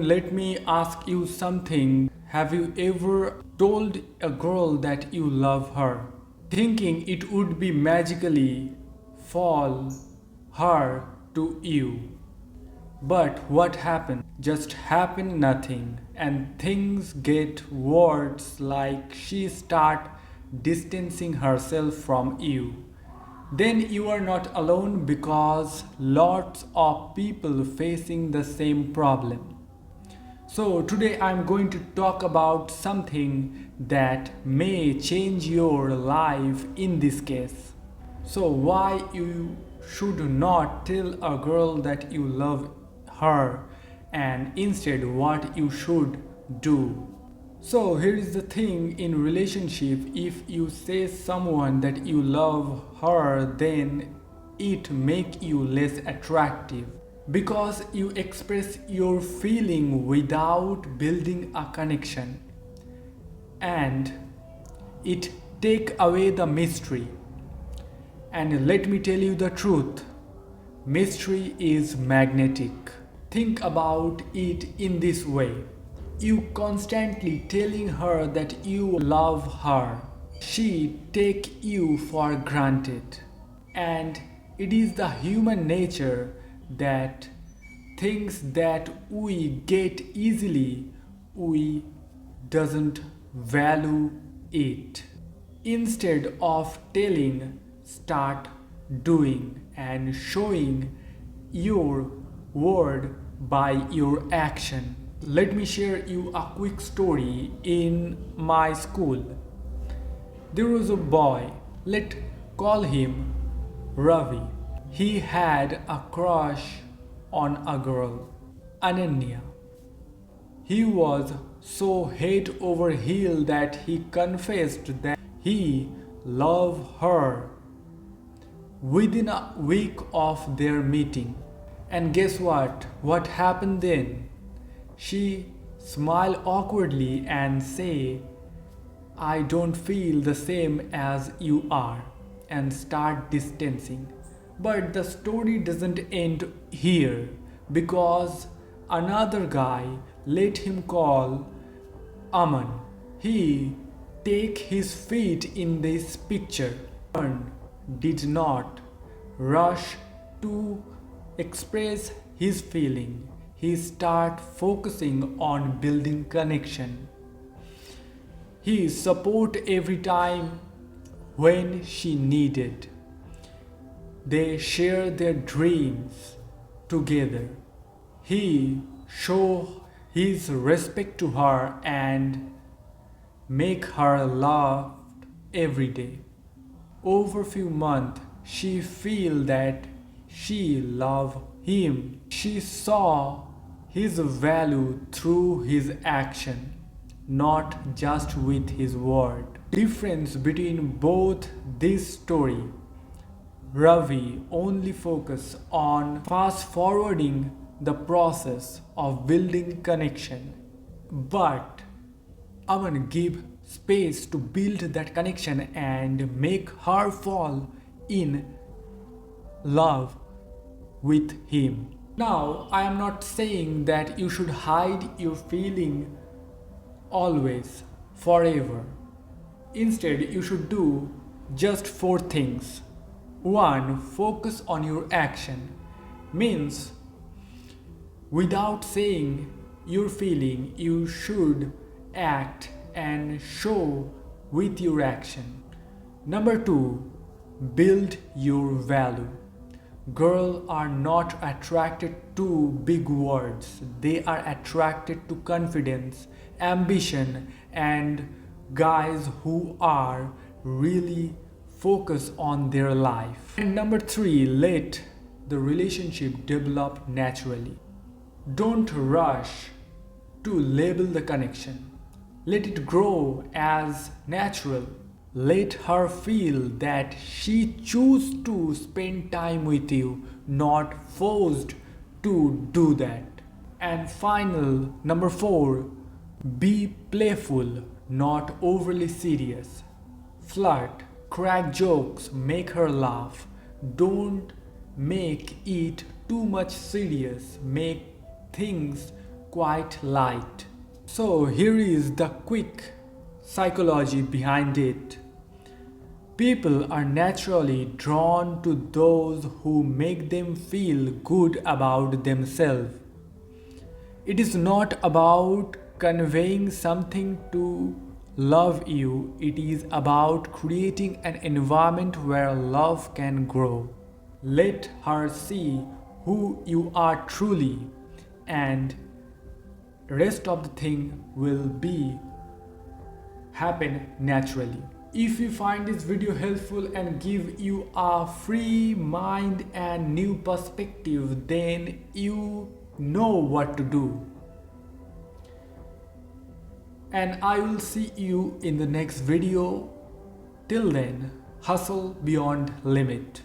Let me ask you something. Have you ever told a girl that you love her, thinking it would be magically fall her to you? But what happened? Just happened nothing, and things get worse, like she start distancing herself from you. Then you are not alone because lots of people facing the same problem. So today I'm going to talk about something that may change your life in this case. So why you should not tell a girl that you love her, and instead what you should do. So here is the thing in relationship, if you say someone that you love her, then it make you less attractive because you express your feeling without building a connection, and it take away the mystery. And let me tell you the truth, mystery is magnetic. Think about it in this way. You constantly telling her that you love her. She take you for granted. And it is the human nature that things that we get easily, we doesn't value it. Instead of telling, start doing and showing your word by your action. Let me share you a quick story. In my school, there was a boy, let's call him Ravi. He had a crush on a girl, Ananya. He was so head over heel that he confessed that he loved her within a week of their meeting. And guess what? What happened then? She smiled awkwardly and say, I don't feel the same as you are, and start distancing. But the story doesn't end here because another guy let him call Aman. He take his feet in this picture. Aman did not rush to express his feeling. He start focusing on building connection. He support every time when she needed. They share their dreams together. He show his respect to her and make her laugh every day. Over few months, she feel that she love him. She saw his value through his action, not just with his word. Difference between both this story, Ravi only focus on fast forwarding the process of building connection, but Aman give space to build that connection and make her fall in love with him. Now, I am not saying that you should hide your feeling always, forever. Instead, you should do just 4 things. 1. Focus on your action. Means, without saying your feeling, you should act and show with your action. Number 2. Build your value. Girls are not attracted to big words. They are attracted to confidence, ambition, and guys who are really focused on their life. And number 3, let the relationship develop naturally. Don't rush to label the connection. Let it grow as natural. Let her feel that she chose to spend time with you, not forced to do that. And final, number 4, be playful, not overly serious. Flirt, crack jokes, make her laugh. Don't make it too much serious. Make things quite light. So here is the quick psychology behind it. People are naturally drawn to those who make them feel good about themselves. It is not about conveying something to love you, it is about creating an environment where love can grow. Let her see who you are truly, and rest of the thing will be happen naturally. If you find this video helpful and give you a free mind and new perspective, then you know what to do. And I will see you in the next video. Till then, hustle beyond limit.